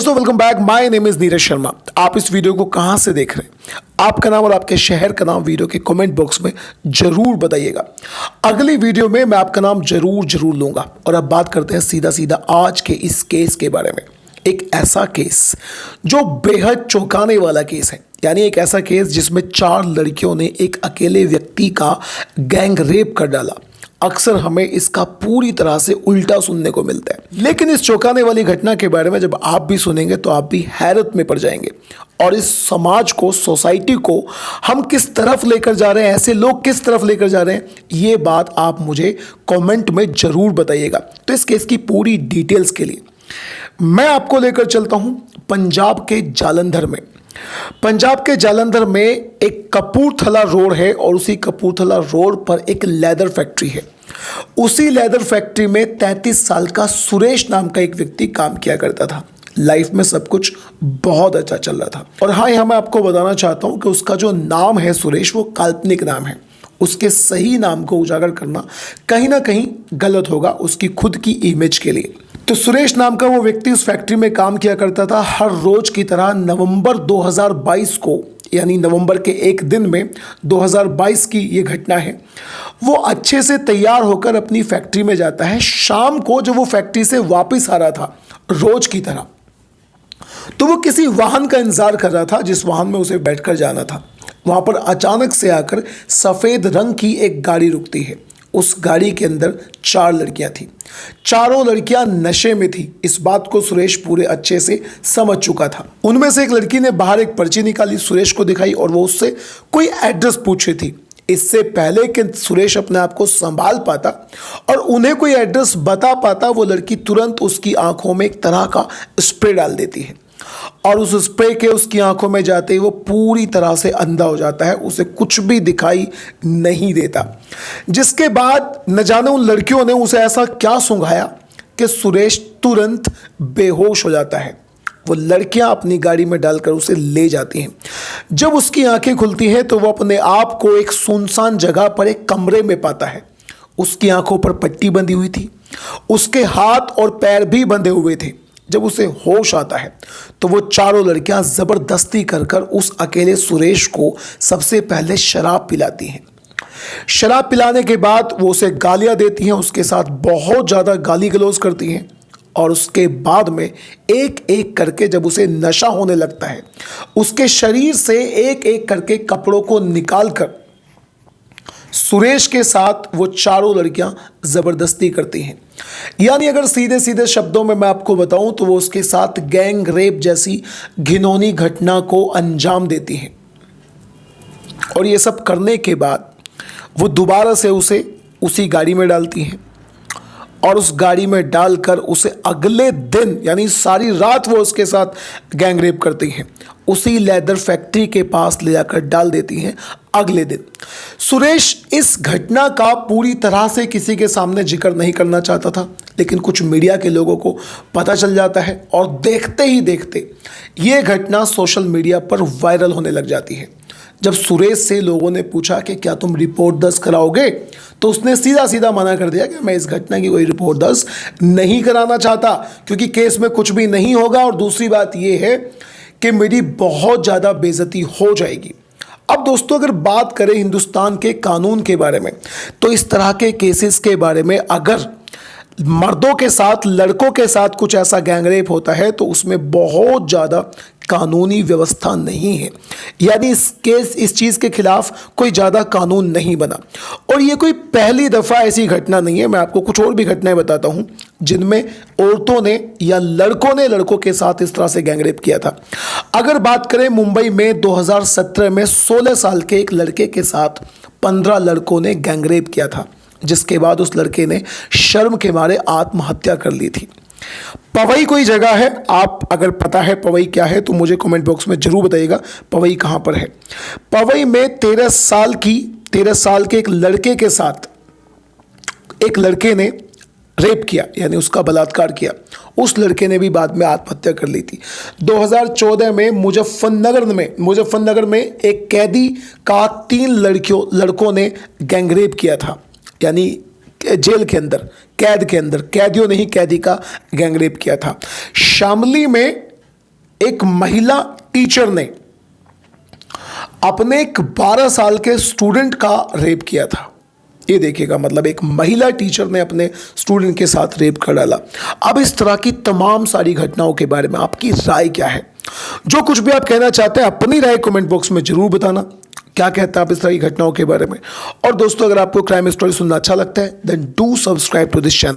दोस्तों welcome back. My name is Neeraj Sharma. आप इस वीडियो को कहां से देख रहे हैं, आपका नाम और आपके शहर का नाम वीडियो के कमेंट बॉक्स में जरूर बताइएगा। अगली वीडियो में मैं आपका नाम जरूर लूंगा। और अब बात करते हैं सीधा सीधा आज के इस केस के बारे में। एक ऐसा केस जो बेहद चौंकाने वाला केस है, यानी एक ऐसा केस जिसमें 4 लड़कियों ने एक अकेले व्यक्ति का गैंग रेप कर डाला। अक्सर हमें इसका पूरी तरह से उल्टा सुनने को मिलता है, लेकिन इस चौंकाने वाली घटना के बारे में जब आप भी सुनेंगे तो आप भी हैरत में पड़ जाएंगे। और इस समाज को, सोसाइटी को हम किस तरफ लेकर जा रहे हैं, ऐसे लोग किस तरफ लेकर जा रहे हैं, ये बात आप मुझे कमेंट में जरूर बताइएगा। तो इस केस की पूरी डिटेल्स के लिए मैं आपको लेकर चलता हूं पंजाब के जालंधर में। पंजाब के जालंधर में एक कपूरथला रोड है और उसी कपूरथला रोड पर एक लेदर फैक्ट्री है। उसी लेदर फैक्ट्री में 33 साल का सुरेश नाम का एक व्यक्ति काम किया करता था। लाइफ में सब कुछ बहुत अच्छा चल रहा था। और हाँ, यहां मैं आपको बताना चाहता हूं कि उसका जो नाम है सुरेश, वो काल्पनिक नाम है। उसके सही नाम को उजागर करना कहीं ना कहीं गलत होगा उसकी खुद की इमेज के लिए। तो सुरेश नाम का वो व्यक्ति उस फैक्ट्री में काम किया करता था। हर रोज की तरह नवंबर 2022 को, यानी नवंबर के एक दिन में 2022 की ये घटना है, वो अच्छे से तैयार होकर अपनी फैक्ट्री में जाता है। शाम को जब वो फैक्ट्री से वापस आ रहा था रोज की तरह, तो वो किसी वाहन का इंतजार कर रहा था जिस वाहन में उसे बैठकर जाना था। वहां पर अचानक से आकर सफेद रंग की एक गाड़ी रुकती है। उस गाड़ी के अंदर 4 लड़कियां थी। चारों लड़कियां नशे में थी। इस बात को सुरेश पूरे अच्छे से समझ चुका था। उनमें से एक लड़की ने बाहर एक पर्ची निकाली, सुरेश को दिखाई और वो उससे कोई एड्रेस पूछ रही थी। इससे पहले कि सुरेश अपने आप को संभाल पाता और उन्हें कोई एड्रेस बता पाता, वो लड़की तुरंत उसकी आंखों में एक तरह का स्प्रे डाल देती है। और उस स्प्रे के उसकी आंखों में जाते ही वो पूरी तरह से अंधा हो जाता है। उसे कुछ भी दिखाई नहीं देता। जिसके बाद न जाने उन लड़कियों ने उसे ऐसा क्या सूंघाया कि सुरेश तुरंत बेहोश हो जाता है। वो लड़कियां अपनी गाड़ी में डालकर उसे ले जाती हैं। जब उसकी आंखें खुलती हैं तो वो अपने आप को एक सुनसान जगह पर एक कमरे में पाता है। उसकी आंखों पर पट्टी बंधी हुई थी, उसके हाथ और पैर भी बंधे हुए थे। जब उसे होश आता है तो वो चारों लड़कियां जबरदस्ती कर उस अकेले सुरेश को सबसे पहले शराब पिलाती हैं। शराब पिलाने के बाद वो उसे गालियां देती हैं, उसके साथ बहुत ज़्यादा गाली गलौज करती हैं। और उसके बाद में एक एक करके जब उसे नशा होने लगता है, उसके शरीर से एक एक करके कपड़ों को निकाल कर सुरेश के साथ वो चारों लड़कियां जबरदस्ती करती हैं। यानी अगर सीधे सीधे शब्दों में मैं आपको बताऊं तो वो उसके साथ गैंग रेप जैसी घिनौनी घटना को अंजाम देती हैं। और ये सब करने के बाद वो दोबारा से उसे उसी गाड़ी में डालती हैं और उस गाड़ी में डालकर उसे अगले दिन, यानी सारी रात वो उसके साथ गैंग रेप करती हैं। उसी लेदर फैक्ट्री के पास ले जाकर डाल देती हैं अगले दिन। सुरेश इस घटना का पूरी तरह से किसी के सामने जिक्र नहीं करना चाहता था, लेकिन कुछ मीडिया के लोगों को पता चल जाता है और देखते ही देखते ये घटना सोशल मीडिया पर वायरल होने लग जाती है। जब सुरेश से लोगों ने पूछा कि क्या तुम रिपोर्ट दर्ज कराओगे, तो उसने सीधा सीधा मना कर दिया कि मैं इस घटना की कोई रिपोर्ट दर्ज नहीं कराना चाहता, क्योंकि केस में कुछ भी नहीं होगा और दूसरी बात यह है कि मेरी बहुत ज़्यादा बेइज्जती हो जाएगी। अब दोस्तों, अगर बात करें हिंदुस्तान के कानून के बारे में, तो इस तरह के केसेस के बारे में अगर मर्दों के साथ, लड़कों के साथ कुछ ऐसा गैंगरेप होता है तो उसमें बहुत ज़्यादा कानूनी व्यवस्था नहीं है। यानी इस चीज़ के खिलाफ कोई ज़्यादा कानून नहीं बना। और ये कोई पहली दफ़ा ऐसी घटना नहीं है। मैं आपको कुछ और भी घटनाएं बताता हूं जिनमें औरतों ने या लड़कों ने लड़कों के साथ इस तरह से गैंगरेप किया था। अगर बात करें मुंबई में 2017 में 16 साल के एक लड़के के साथ 15 लड़कों ने गैंगरेप किया था, जिसके बाद उस लड़के ने शर्म के मारे आत्महत्या कर ली थी। पवई कोई जगह है, आप अगर पता है पवई क्या है तो मुझे कमेंट बॉक्स में जरूर बताइएगा पवई कहां पर है। पवई में 13 साल के एक लड़के के साथ एक लड़के ने रेप किया, यानी उसका बलात्कार किया। उस लड़के ने भी बाद में आत्महत्या कर ली थी। 2014 में मुजफ्फरनगर में एक कैदी का 3 लड़कों ने गैंगरेप किया था, यानी जेल के अंदर, कैद के अंदर, कैदियों ने ही कैदी का गैंगरेप किया था। शामली में एक महिला टीचर ने अपने एक 12 साल के स्टूडेंट का रेप किया था। ये देखिएगा, मतलब एक महिला टीचर ने अपने स्टूडेंट के साथ रेप कर डाला। अब इस तरह की तमाम सारी घटनाओं के बारे में आपकी राय क्या है? जो कुछ भी आप कहना चाहते हैं अपनी राय कमेंट बॉक्स में जरूर बताना। क्या कहते हैं आप इस तरह की घटनाओं के बारे में? और दोस्तों, अगर आपको क्राइम स्टोरी सुनना अच्छा लगता है then do subscribe to this channel.